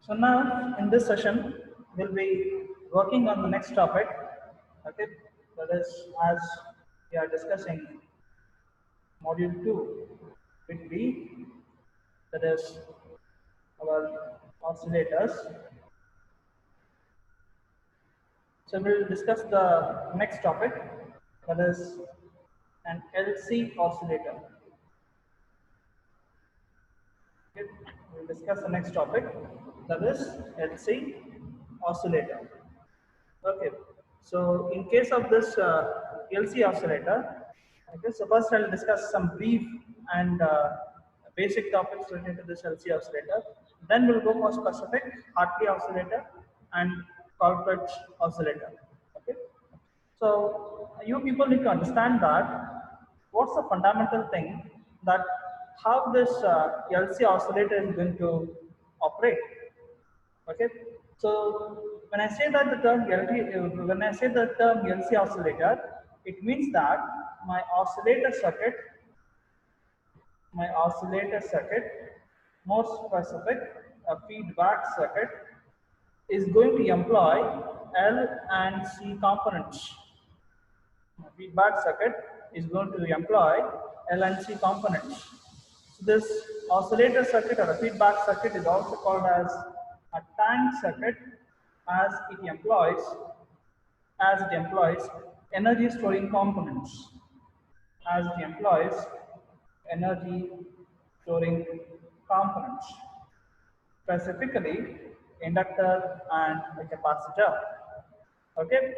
So now in this session, we'll be working on the next topic. Okay, that is as we are discussing module 2 with B, that is our oscillators. So we'll discuss the next topic, that is an LC oscillator. Okay, we'll discuss the next topic, that is LC oscillator. Okay, so in case of this LC oscillator, okay, so first I'll discuss some brief and basic topics related to this LC oscillator. Then we'll go for specific Hartley oscillator and Colpitts oscillator. Okay, so you people need to understand that what's the fundamental thing that how this LC oscillator is going to operate. Okay, so when I say that the term when I say the term LC oscillator, it means that my oscillator circuit, more specific, a feedback circuit, is going to employ L and C components. A feedback circuit is going to employ L and C components. So this oscillator circuit or a feedback circuit is also called as a tank circuit, as it employs energy storing components, as it employs energy storing components, specifically inductor and a capacitor. Okay,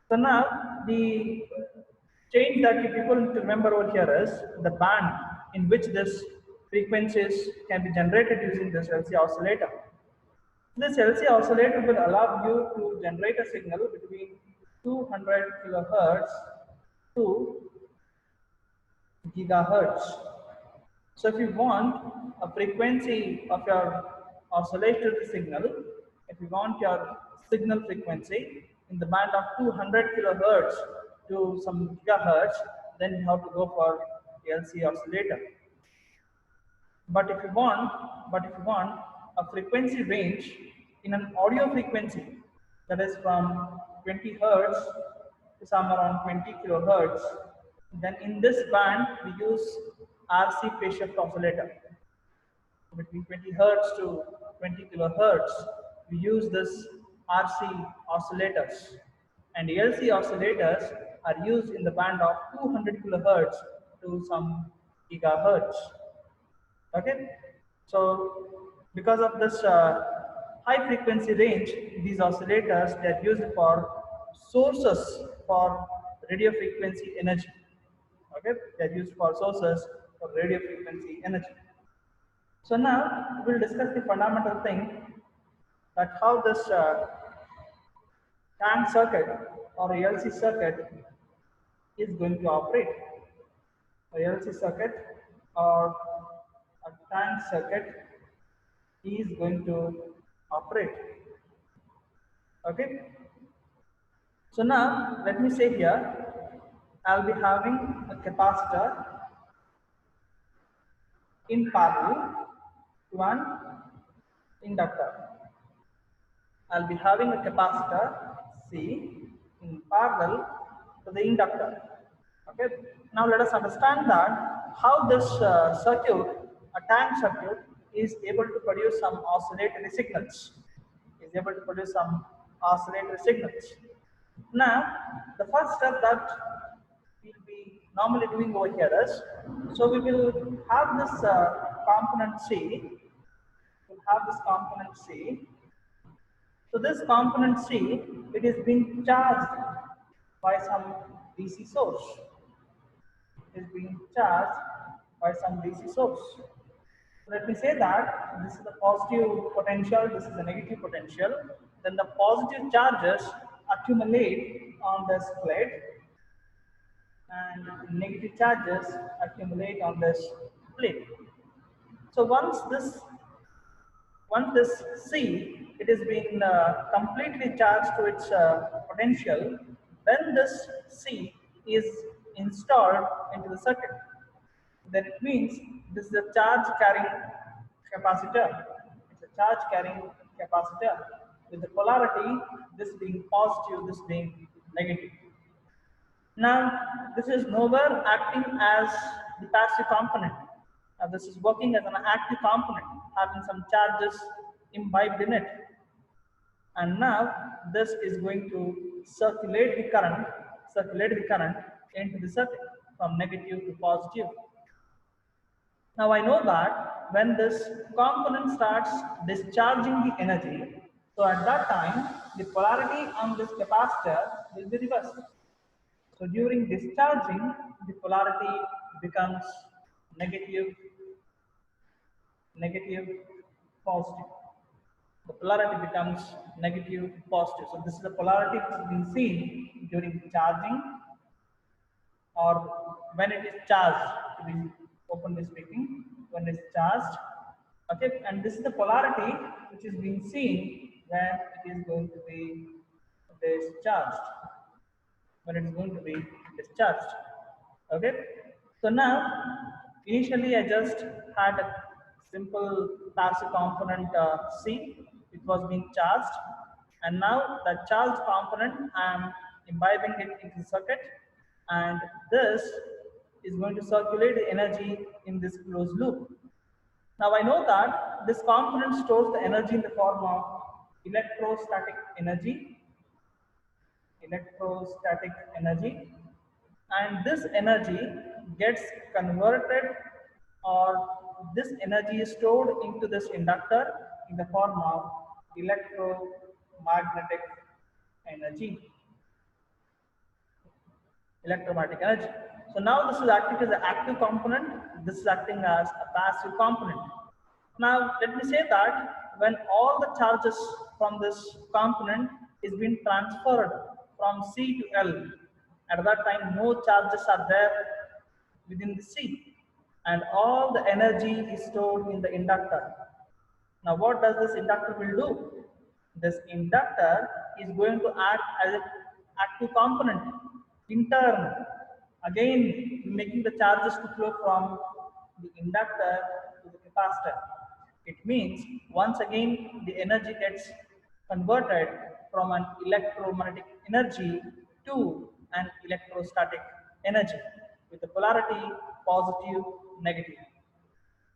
so now the change that you people need to remember over here is the band in which this frequencies can be generated using this LC oscillator. This LC oscillator will allow you to generate a signal between 200 kilohertz to gigahertz. So if you want a frequency of your oscillator signal, if you want your signal frequency in the band of 200 kilohertz to some gigahertz, then you have to go for LC oscillator. But if you want a frequency range in an audio frequency, that is from 20 hertz to some around 20 kilohertz, then in this band we use RC phase shift oscillator. Between 20 hertz to 20 kilohertz, we use this RC oscillators, and LC oscillators are used in the band of 200 kilohertz to some gigahertz. Okay, so because of this high frequency range, these oscillators, they are used for sources for radio frequency energy. Okay, they are used for sources for radio frequency energy. So now we'll discuss the fundamental thing, that how this tank circuit or a LC circuit is going to operate. A LC circuit or a tank circuit is going to operate. Okay. So now let me say here, I'll be having a capacitor in parallel to an inductor. I'll be having a capacitor C in parallel to the inductor. Okay. Now let us understand that how this circuit, a tank circuit, is able to produce some oscillatory signals. Now, the first step that we'll be normally doing over here is, so we will have this component C. We'll have this component C. So this component C, it is being charged by some DC source. It is being charged by some DC source. Let me say that this is the positive potential, this is the negative potential. Then the positive charges accumulate on this plate, and negative charges accumulate on this plate. So once this C, it has been completely charged to its potential, then this C is installed into the circuit. Then it means this is a charge carrying capacitor. It's a charge carrying capacitor with the polarity, this being positive, this being negative. Now, this is nowhere acting as the passive component. Now, this is working as an active component, having some charges imbibed in it. And now, this is going to circulate the current into the circuit from negative to positive. Now, I know that when this component starts discharging the energy, so at that time, the polarity on this capacitor will be reversed. So during discharging, the polarity becomes negative, negative, positive. The polarity becomes negative, positive. So this is the polarity which is being seen during charging or when it is charged, to be openly speaking, when it's charged. Okay, and this is the polarity which is being seen when it is going to be discharged. When it is going to be discharged. Okay, so now initially I just had a simple passive component C, it was being charged, and now that charged component I am imbibing it into the circuit, and this is going to circulate the energy in this closed loop. Now I know that this component stores the energy in the form of electrostatic energy, electrostatic energy, and this energy gets converted, or this energy is stored into this inductor in the form of electromagnetic energy. Electromagnetic energy. So now this is acting as an active component, this is acting as a passive component. Now let me say that when all the charges from this component is being transferred from C to L, at that time no charges are there within the C, and all the energy is stored in the inductor. Now what does this inductor will do? This inductor is going to act as an active component in turn, again making the charges to flow from the inductor to the capacitor. It means once again the energy gets converted from an electromagnetic energy to an electrostatic energy with the polarity positive, negative.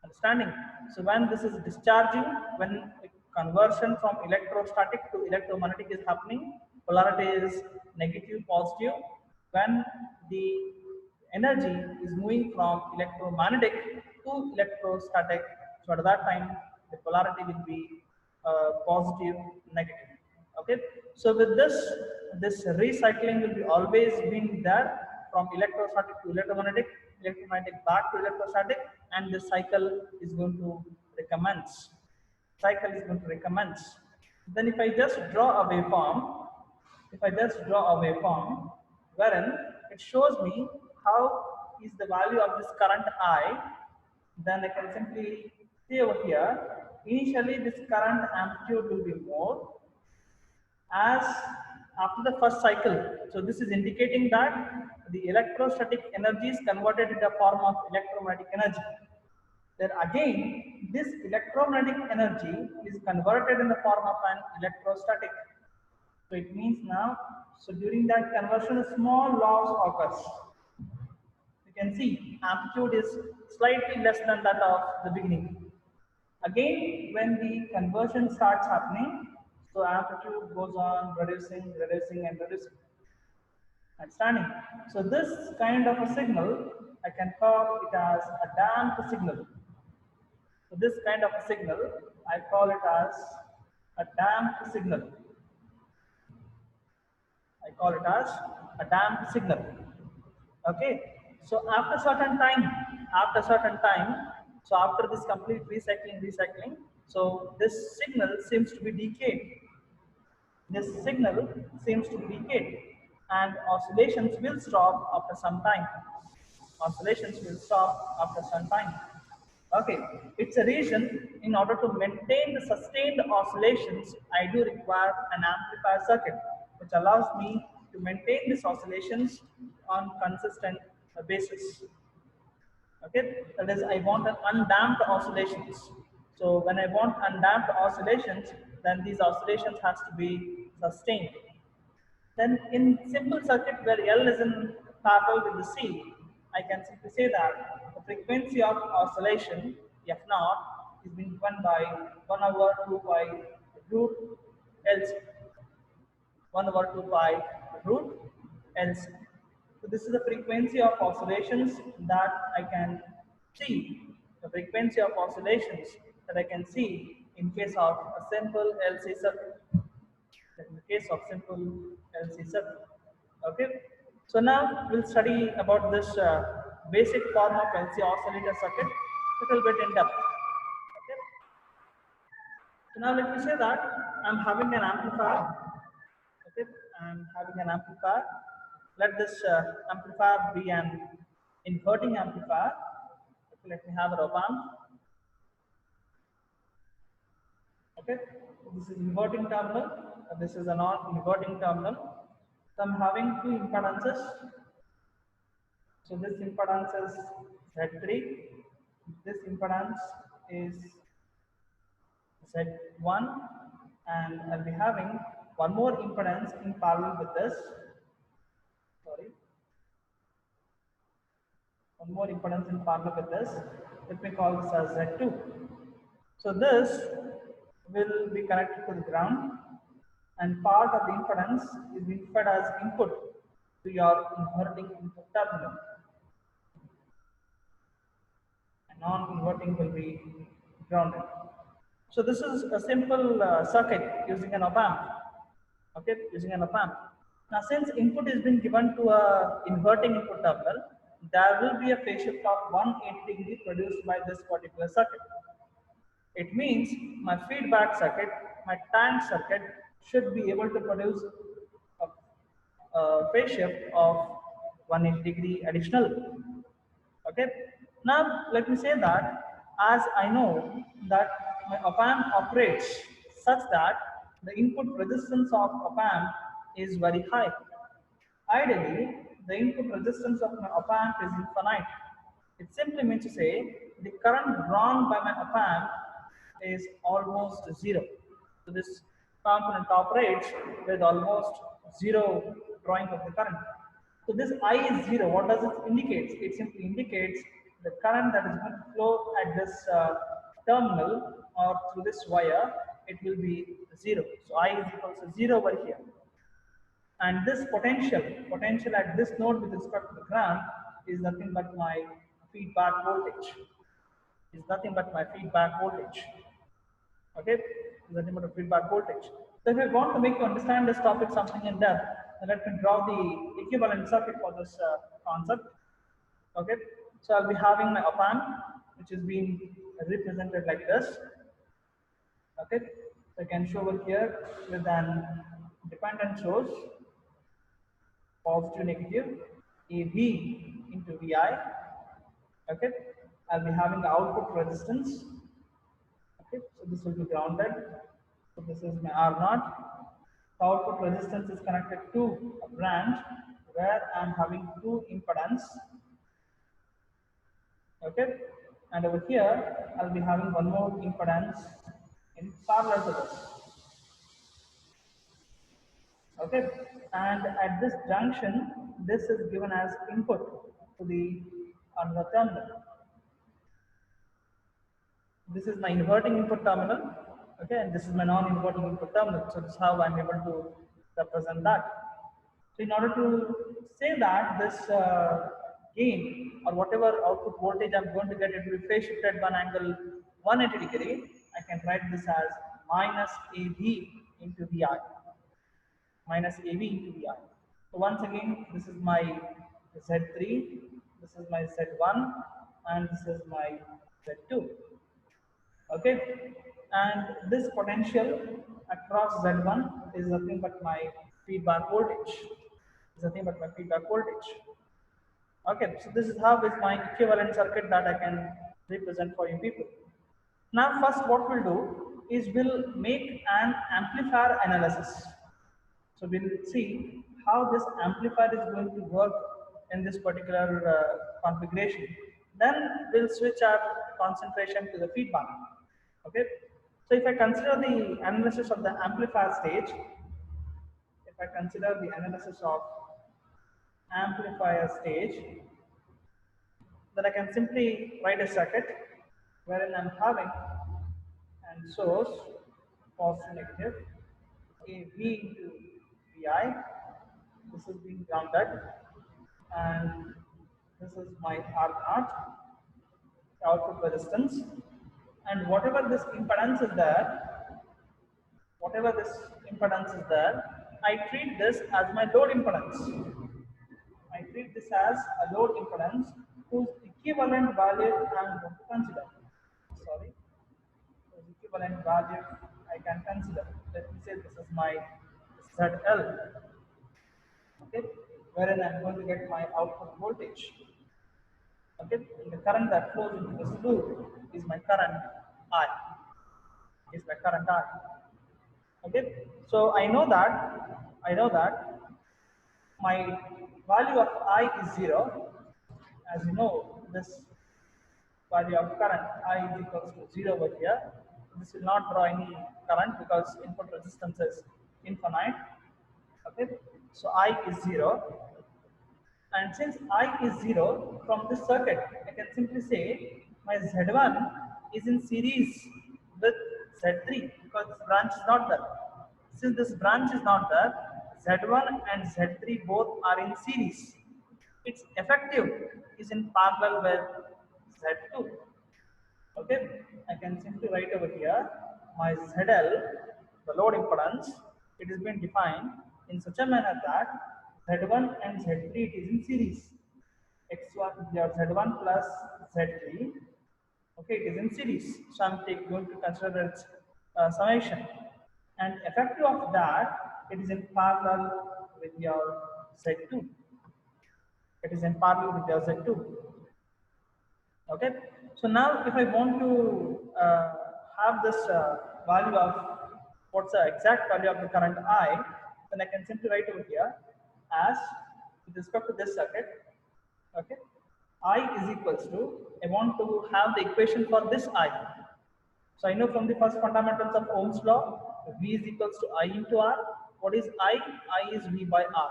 Understanding? So when this is discharging, when conversion from electrostatic to electromagnetic is happening, polarity is negative, positive. When the energy is moving from electromagnetic to electrostatic, so at that time the polarity will be positive, negative. Okay, so with this recycling will be always being there from electrostatic to electromagnetic, electromagnetic back to electrostatic, and the cycle is going to recommence. Cycle is going to recommence. Then if I just draw a waveform, wherein it shows me how is the value of this current I, then I can simply see over here, initially this current amplitude will be more as after the first cycle. So this is indicating that the electrostatic energy is converted into a form of electromagnetic energy. Then again, this electromagnetic energy is converted in the form of an electrostatic. So it means now, so during that conversion, a small loss occurs. You can see amplitude is slightly less than that of the beginning. Again, when the conversion starts happening, so amplitude goes on reducing, reducing, and reducing. Understanding? So this kind of a signal, I can call it as a damped signal. So this kind of a signal, I call it as a damped signal. I call it as a damped signal. Okay. So after certain time, so after this complete recycling, so this signal seems to be decayed. This signal seems to be decayed, and oscillations will stop after some time. Oscillations will stop after some time. Okay, it's a reason in order to maintain the sustained oscillations, I do require an amplifier circuit, which allows me to maintain these oscillations on consistent basis. Okay, that is, I want an undamped oscillations. So when I want undamped oscillations, then these oscillations has to be sustained. Then in simple circuit where L is in parallel with the C, I can simply say that the frequency of oscillation F naught is being given by 1 over 2 pi root L, 1 over 2 pi root L. So this is the frequency of oscillations that I can see, the frequency of oscillations that I can see in case of a simple LC circuit. In the case of simple LC circuit. Okay. So now we'll study about this basic form of LC oscillator circuit a little bit in depth. Okay. So now let me say that I'm having an amplifier. Okay, I'm having an amplifier. Let this amplifier be an inverting amplifier. Okay, let me have an op amp. Okay, this is inverting terminal. This is a non-inverting terminal. So I'm having two impedances. So this impedance is Z3. This impedance is Z1, and I'll be having one more impedance in parallel with this. Sorry, one more impedance in parallel with this. Let me call this as Z2. So this will be connected to the ground, and part of the impedance is being fed as input to your inverting input terminal. And non-inverting will be grounded. So this is a simple circuit using an op amp. Okay, using an op amp. Now, since input is being given to a inverting input terminal, there will be a phase shift of 180 degree produced by this particular circuit. It means my feedback circuit, my tank circuit should be able to produce a phase shift of 180 degree additional. Okay. Now let me say that as I know that my op amp operates such that the input resistance of op amp is very high. Ideally, the input resistance of my op amp is infinite. It simply means to say the current drawn by my op amp is almost zero. So this component operates with almost zero drawing of the current. So this I is zero. What does it indicate? It simply indicates the current that is going to flow at this terminal or through this wire. It will be zero. So I is equal to zero over here. And this potential at this node with respect to the ground is nothing but my feedback voltage. Is nothing but my feedback voltage. Okay, is nothing but a feedback voltage. So if I want to make you understand this topic something in depth, then let me draw the equivalent circuit for this concept. Okay, so I'll be having my op amp, which is being represented like this. Okay, so I can show over here with an dependent source, positive negative, AB into VI. Okay, I'll be having the output resistance. Okay, so this will be grounded. So this is my R naught. The output resistance is connected to a branch where I am having two impedance. Okay, and over here I'll be having one more impedance in parallel to this. Okay, and at this junction, this is given as input to the another terminal. This is my inverting input terminal. Okay, and this is my non-inverting input terminal. So this is how I'm able to represent that. So in order to say that this gain or whatever output voltage I'm going to get, it will be phase shifted one angle 180 degree. I can write this as minus AB into VI. Minus AB into VI. So once again, this is my Z3, this is my Z1, and this is my Z2. Okay, and this potential across Z1 is nothing but my feedback voltage. Is nothing but my feedback voltage. Okay, so this is how is my equivalent circuit that I can represent for you people. Now, first what we'll do is we'll make an amplifier analysis. So we'll see how this amplifier is going to work in this particular configuration. Then we'll switch our concentration to the feedback. Okay. So if I consider the analysis of the amplifier stage, if I consider the analysis of amplifier stage, then I can simply write a circuit wherein I'm having and source positive negative a V into Vi. This is being grounded, and this is my R naught output resistance, and whatever this impedance is there, I treat this as my load impedance. I treat this as a load impedance whose equivalent value I am going to consider. Sorry, whose equivalent value I can consider. Let me say this is my ZL, okay, wherein I am going to get my output voltage. Okay, and the current that flows into this loop is my current I. Is my current I. Okay, so I know that my value of I is 0. As you know, this value of current I is equals to 0 over here. This will not draw any current because input resistance is infinite. Okay, so I is 0, and since I is 0 from this circuit, I can simply say my Z1 is in series with Z3 because this branch is not there. Since this branch is not there, Z1 and Z3 both are in series. Its effective is in parallel with Z2. Okay, I can simply write over here my ZL, the load impedance, it is been defined in such a manner that Z1 and Z3 it is in series. X1, your Z1 plus Z3, okay, it is in series. So I'm going to consider its summation. And effective of that, it is in parallel with your Z2. It is in parallel with your Z2. Okay, so now if I want to have this value of what's the exact value of the current I, then I can simply write over here as with respect to this circuit. Okay, I is equals to, I want to have the equation for this I. So I know from the first fundamentals of Ohm's law, V is equals to I into R. What is I? I is V by R.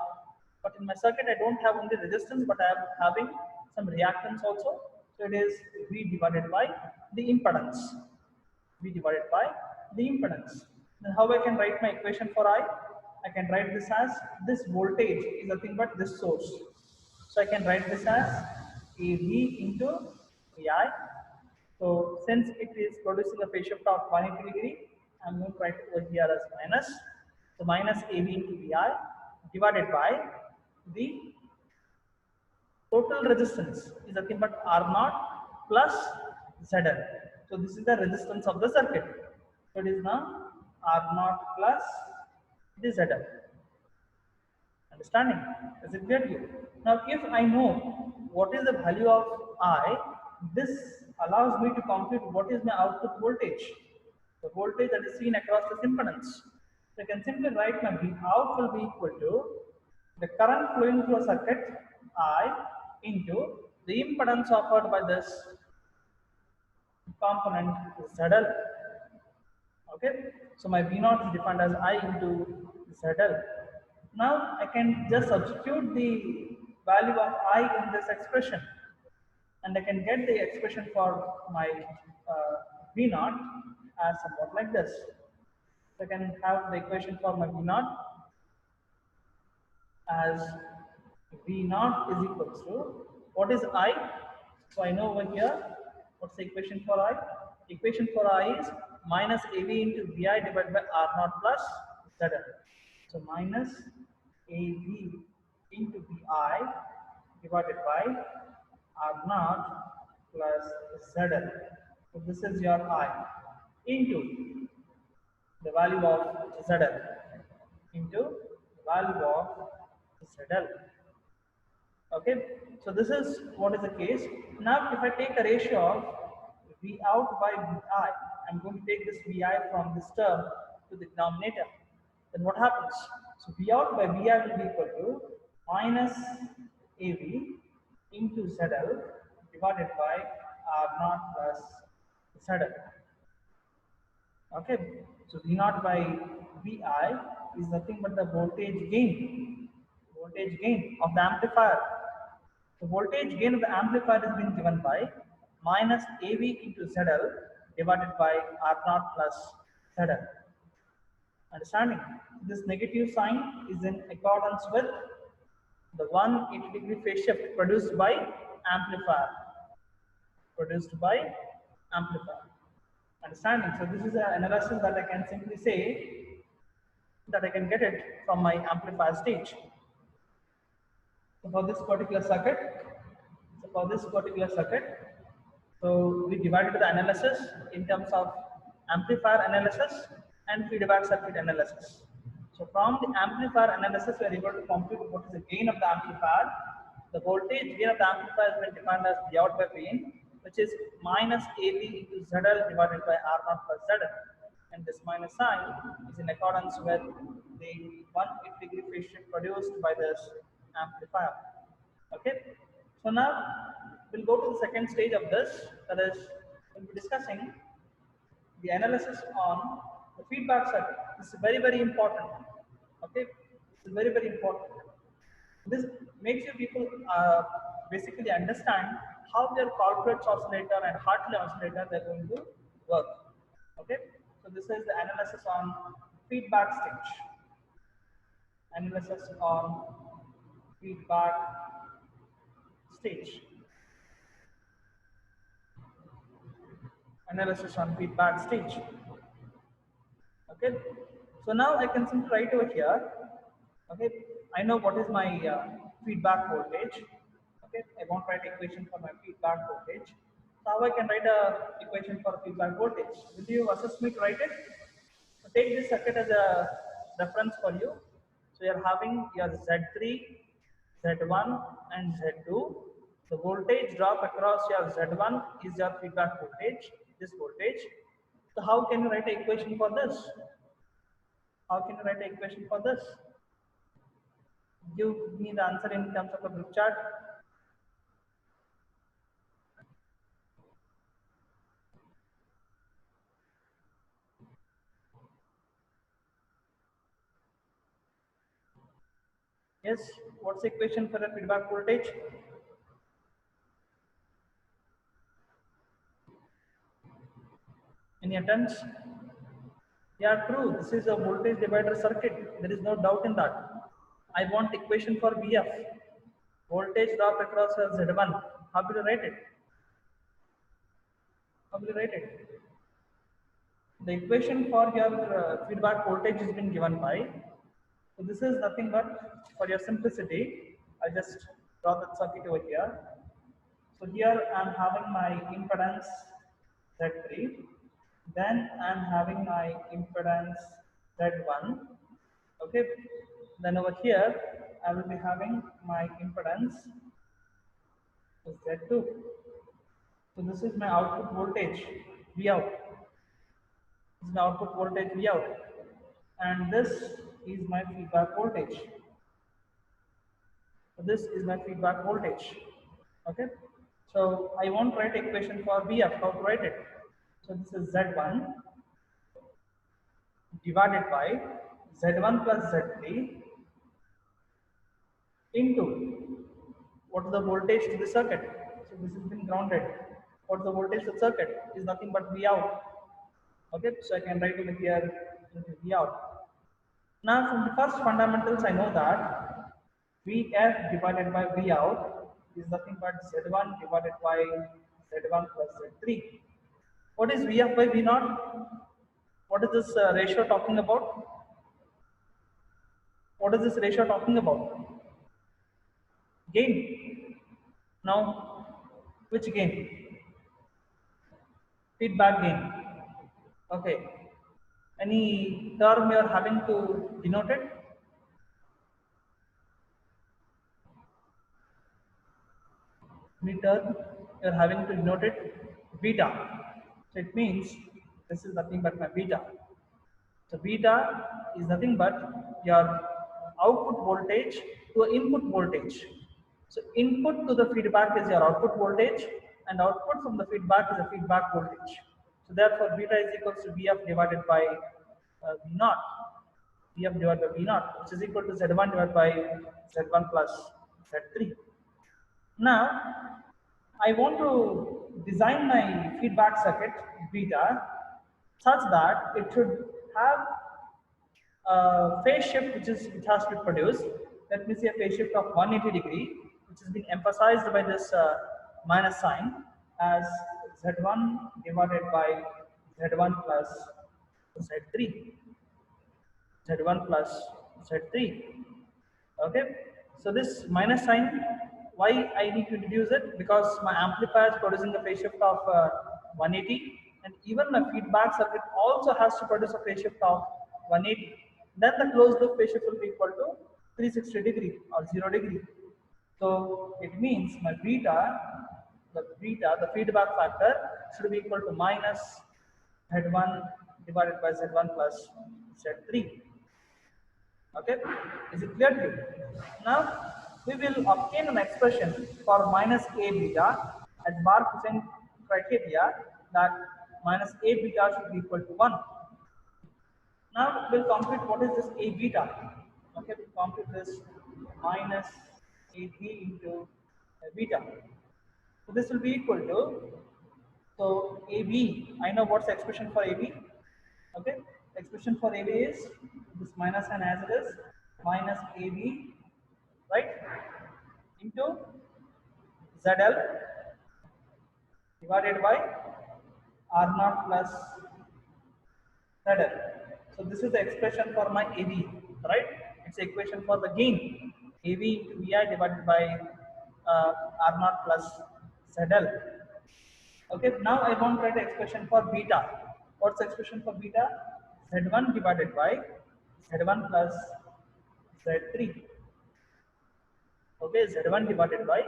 But in my circuit, I don't have only resistance, but I am having some reactance also. So it is V divided by the impedance. V divided by the impedance. Then how I can write my equation for I? I can write this as this voltage is nothing but this source. So I can write this as AV into VI. So since it is producing a phase shift of 180 degree, I'm going to write it over here as minus. So minus AV into VI divided by the total resistance is nothing but R0 plus ZL. So this is the resistance of the circuit. So it is now R0 plus the ZL. Understanding? Is it clear to you? Now, if I know what is the value of I, this allows me to compute what is my output voltage, the voltage that is seen across the impedance. So I can simply write my V out will be equal to the current flowing through a circuit I into the impedance offered by this component ZL. Okay, so my V0 is defined as I into ZL. Now I can just substitute the value of I in this expression, and I can get the expression for my V0 as somewhat like this. So I can have the equation for my V0 as V0 is equals to, what is I? So I know over here, what's the equation for I? Equation for I is minus AV into VI divided by R0 plus ZL. So minus AV into VI divided by R0 plus ZL. So this is your I into the value of ZL into the value of ZL. Okay, so this is what is the case. Now, if I take a ratio of V out by Vi, I'm going to take this Vi from this term to the denominator. Then what happens? So V out by Vi will be equal to minus AV into ZL divided by R0 plus ZL. Okay, so V naught by Vi is nothing but the voltage gain of the amplifier. The voltage gain of the amplifier has been given by minus AV into ZL divided by R naught plus ZL. Understanding? This negative sign is in accordance with the 180-degree phase shift produced by amplifier. Produced by amplifier. Understanding? So this is an analysis that I can simply say that I can get it from my amplifier stage. So for this particular circuit, so we divided the analysis in terms of amplifier analysis and feedback circuit analysis. So from the amplifier analysis, we are able to compute what is the gain of the amplifier. The voltage gain of the amplifier has been defined as the out by P, which is minus AV into ZL divided by R0 plus ZL. And this minus sign is in accordance with the 180-degree phase shift produced by this amplifier. Okay, so now we'll go to the second stage of this, that is, we'll be discussing the analysis on the feedback circuit. This is very, very important. Okay, this is very, very important. This makes you people basically understand how their Colpitts oscillator and Hartley oscillator they're going to work. Okay, so this is the analysis on feedback stage. Analysis on feedback stage. Analysis on feedback stage. Okay, so now I can simply write over here. Okay, I know what is my feedback voltage. Okay, I want to write equation for my feedback voltage. So how I can write a equation for feedback voltage? Will you assist me to write it? So take this circuit as a reference for you. So you are having your Z3, Z1 and Z2. The voltage drop across your Z1 is your feedback voltage, this voltage. So how can you write an equation for this? How can you write an equation for this? Give me the answer in terms of a group chart. Yes, what's the equation for the feedback voltage? Any attempts? Yeah, true. This is a voltage divider circuit. There is no doubt in that. I want equation for VF. Voltage drop across Z1. How will you write it? How will you write it? The equation for your feedback voltage has been given by. So this is nothing but for your simplicity. I just draw the circuit over here. So here I am having my impedance Z3. Then I am having my impedance Z1. Okay. Then over here I will be having my impedance Z2. So this is my output voltage V out. This is my output voltage V out. And this is my feedback voltage. So this is my feedback voltage. Okay. So I want to write equation for VF. How to write it? So this is Z1 divided by Z1 plus Z3 into what is the voltage to the circuit. So this has been grounded. What is the voltage to the circuit is nothing but V out. Okay, so I can write it here V out. Now from the first fundamentals I know that Vf divided by V out is nothing but Z1 divided by Z1 plus Z3. What is Vf by V naught? What is this ratio talking about? What is this ratio talking about? Gain. Now, which gain? Feedback gain. Okay. Any term you are having to denote it? Any term you are having to denote it? Beta. So it means this is nothing but my beta. So beta is nothing but your output voltage to input voltage. So input to the feedback is your output voltage and output from the feedback is a feedback voltage. So therefore, beta is equals to Bf divided by V naught. Bf divided by V naught, which is equal to Z1 divided by Z1 plus Z3. Now, I want to design my feedback circuit beta such that it should have a phase shift which has to be produced. Let me see a phase shift of 180 degree, which is being emphasized by this minus sign as Z1 divided by Z1 plus Z3. Z1 plus Z3. Okay, so this minus sign, why I need to introduce it? Because my amplifier is producing a phase shift of 180, and even my feedback circuit also has to produce a phase shift of 180. Then the closed loop phase shift will be equal to 360 degree or 0 degree. So it means my the feedback factor should be equal to minus Z1 divided by Z1 plus Z3. Okay, is it clear to you? Now we will obtain an expression for minus a beta as Bark-Hussein criteria that minus a beta should be equal to 1. Now we'll compute what is this a beta. Okay, we'll compute this minus a b into a beta. So this will be equal to, so AB, I know what's the expression for AB. Okay, expression for AB is this minus and as it is minus AB, right, into ZL divided by R0 plus ZL. So this is the expression for my AB, right? It's the equation for the gain AB into VI divided by R0 plus ZL. Okay, now I want to write the expression for beta. What's the expression for beta? Z1 divided by Z1 plus Z3. Okay, Z1 divided by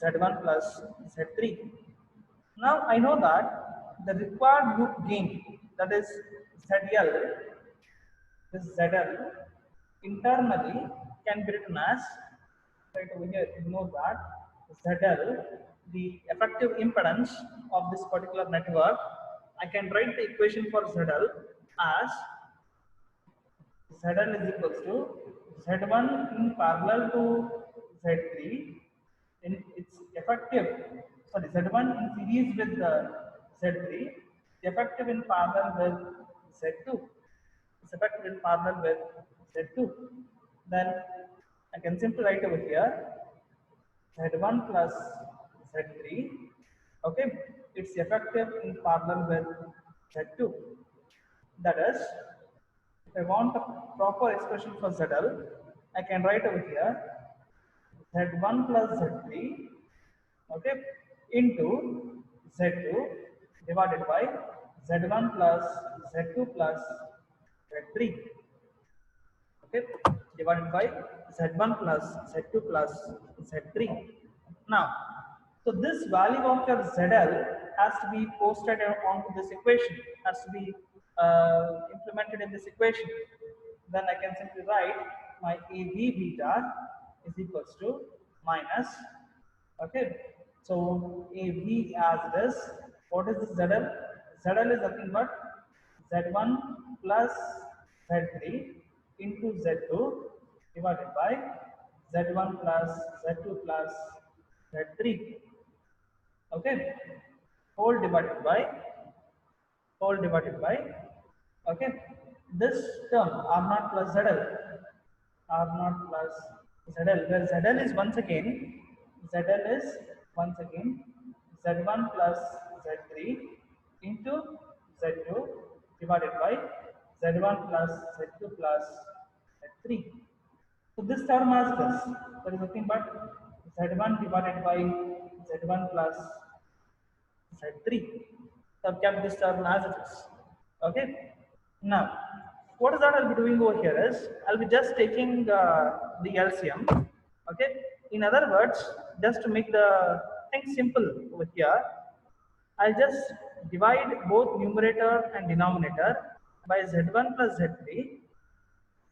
Z1 plus Z3. Now I know that the required loop gain, that is ZL, this ZL internally can be written as, right over here, you know that ZL, the effective impedance of this particular network, I can write the equation for ZL as ZL is equals to Z1 in parallel to Z3 in its effective, sorry, Z1 in series with the Z3, effective in parallel with Z2. It's effective in parallel with Z2. Then I can simply write over here Z1 plus Z3. Okay, it's effective in parallel with Z2. That is, if I want a proper expression for ZL, I can write over here Z1 plus Z3, okay, into Z2 divided by Z1 plus Z2 plus Z3, okay, divided by Z1 plus Z2 plus Z3. Now, so this value of your ZL has to be posted onto this equation, has to be implemented in this equation. Then I can simply write my AB beta is equals to minus, okay, so AB as it is. What is this ZL? ZL is nothing but Z1 plus Z3 into Z2 divided by Z1 plus Z2 plus Z3. Okay, whole divided by okay, this term R0 plus ZL, R0 plus ZL, where ZL is once again Z1 plus Z3 into Z2 divided by Z1 plus Z2 plus Z3. So this term as this, there is nothing but Z1 divided by Z1 plus Z3. So I've kept this term as it is. Okay. Now, what is that I'll be doing over here is, I'll be just taking the LCM. Okay. In other words, just to make the thing simple over here, I'll just divide both numerator and denominator by Z1 plus Z3.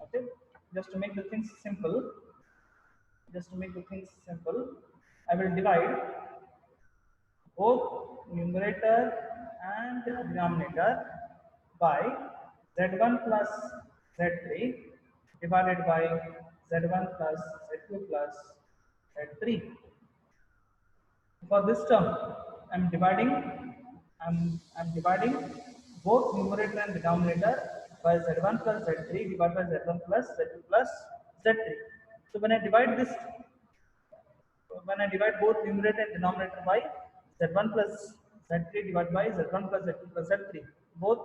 Okay. Just to make the things simple, I will divide both numerator and denominator by z1 plus z3 divided by z1 plus z2 plus z3. For this term, I'm dividing I'm dividing both numerator and denominator by z1 plus z3 divided by z1 plus z2 plus z3. So when I divide both numerator and denominator by z1 plus z3 divided by z1 plus z2 plus z3, both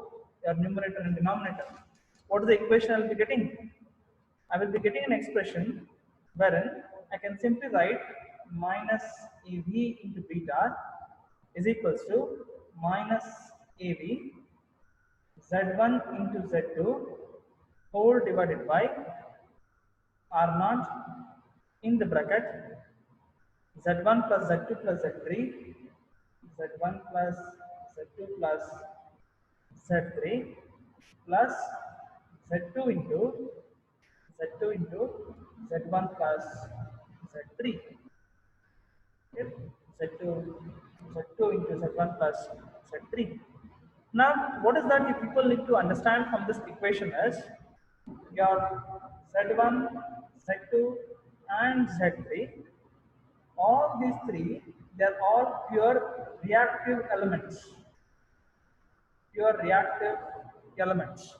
are numerator and denominator. What is the equation I will be getting? I will be getting an expression wherein I can simply write minus AV into beta is equals to minus AV Z1 into Z2 whole divided by R naught in the bracket Z1 plus Z2 plus Z3 Z1 plus Z2 plus Z3 plus Z2 into Z1 plus Z3. Okay. Z2 into Z1 plus Z3. Now, what is that you people need to understand from this equation is your Z1, Z2 and Z3, all these three, they are all pure reactive elements. Pure reactive elements.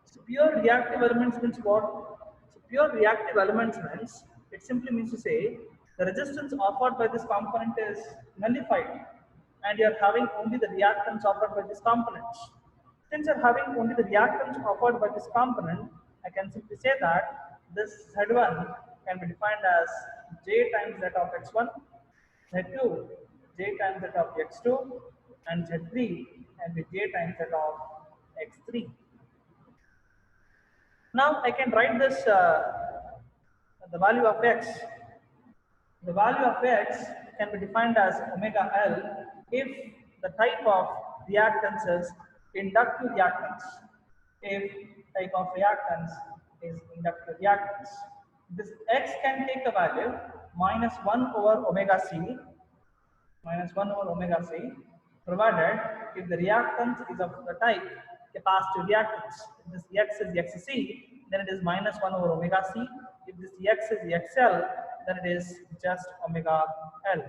So pure reactive elements means what? So pure reactive elements means, it simply means to say the resistance offered by this component is nullified and you are having only the reactance offered by this component. Since you are having only the reactance offered by this component, I can simply say that this Z1 can be defined as J times that of X1, Z2 J times that of X2 and Z3 can be J times that of X3. Now I can write this the value of x. The value of x can be defined as omega L if the type of reactance is inductive reactance. If type of reactance is inductive reactance. This x can take a value minus 1 over omega c provided if the reactance is of the type capacitive reactance. If this x is xc, then it is minus 1 over omega c. If this x is xl, then it is just omega l.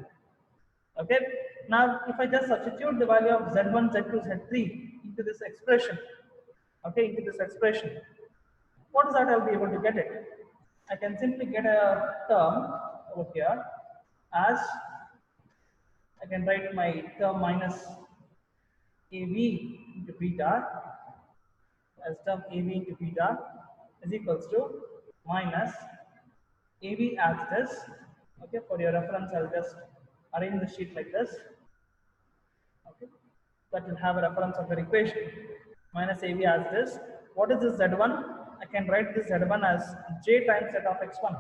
Okay. Now, if I just substitute the value of z1, z2, z3 into this expression, what is that I'll be able to get it? I can simply get a term over here as I can write my term minus AV into beta as term AV into beta is equals to minus AV as this. Okay, for your reference, I'll just arrange the sheet like this. Okay, that will have a reference of the equation. Minus AV as this. What is this Z1? I can write this Z1 as J times Z of X1.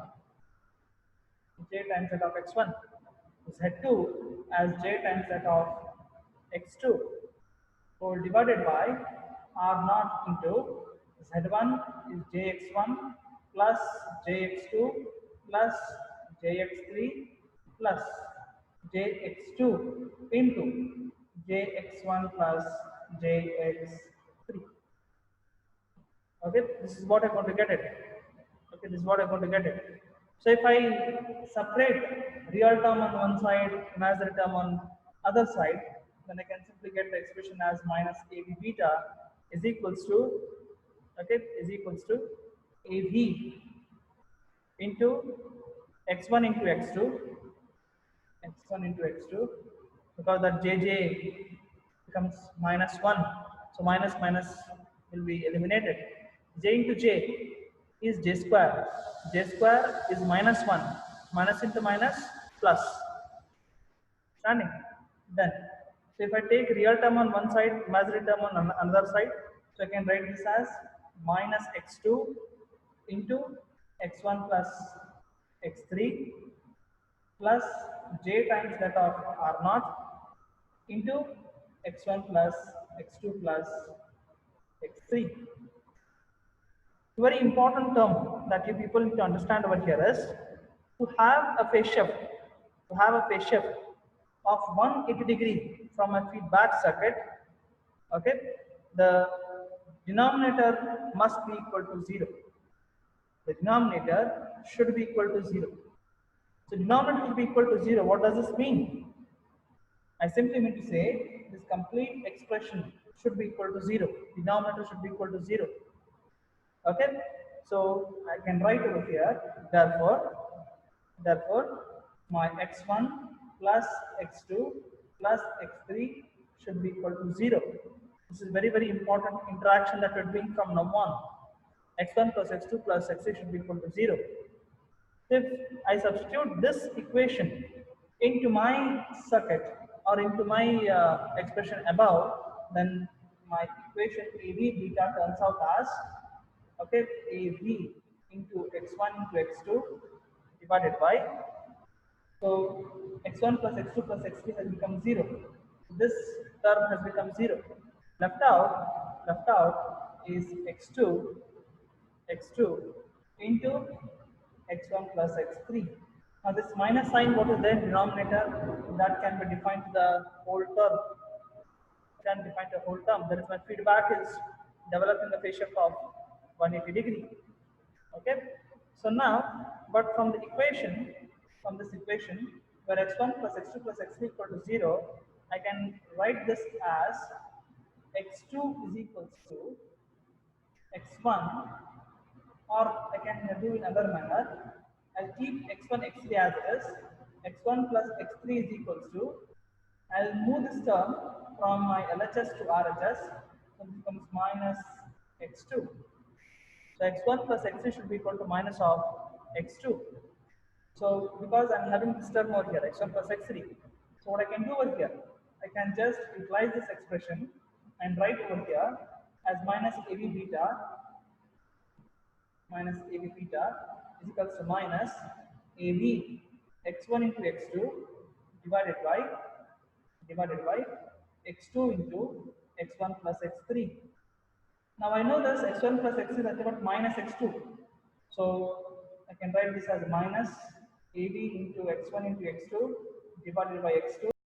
J times Z of X1. Z2 as J times Z of X2 whole divided by R naught into Z1 is Jx1 plus Jx2 plus Jx3 plus Jx2 into Jx1 plus Jx3. Okay, this is what I'm going to get it. Okay, this is what I'm going to get it. So if I separate real term on one side, imaginary term on other side, then I can simply get the expression as minus AV beta is equals to, okay, is equals to AV into x1 into x2, because that JJ becomes minus 1, so minus minus will be eliminated. J into J is J square. J square is minus 1. Minus into minus plus. Understanding? Then, so if I take real term on one side, imaginary term on another side, so I can write this as minus x2 into x1 plus x3 plus j times that of r naught into x1 plus x2 plus x3. Very important term that you people need to understand over here is to have a phase shift, of 180 degree from a feedback circuit Okay, the denominator must be equal to 0. The denominator should be equal to 0. So denominator should be equal to 0. What does this mean? I simply mean to say this complete expression should be equal to 0. Denominator should be equal to 0. Okay, so I can write over here, therefore my x1 plus x2 plus x3 should be equal to 0. This is very important interaction that we're doing from now on. X1 plus x2 plus x3 should be equal to 0. If I substitute this equation into my circuit or into my expression above, then my equation AB beta turns out as, okay, AB into x1 into x2 divided by, so x1 plus x2 plus x3 has become 0. This term has become 0. Left out is x2 into x1 plus x3. Now this minus sign, what is there in denominator, that can be defined to the whole term. Can define the whole term. That is, my feedback is developing the phase shift of 180 degree. Okay. So now, but from this equation, where x1 plus x2 plus x3 equal to 0, I can write this as x2 is equals to x1, or I can do in another manner. I'll keep x1, x3 as it is. x1 plus x3 is equals to, I'll move this term from my LHS to RHS, so it becomes minus x2. So x1 plus x3 should be equal to minus of x2. So because I'm having this term over here, x1 plus x3, so what I can do over here, I can just utilize this expression and write over here as minus AB beta is equals to minus AB x1 into x2 divided by x2 into x1 plus x3. Now I know this x1 plus x3 is nothing but minus x2. So I can write this as minus AB into x1 into x2 divided by x2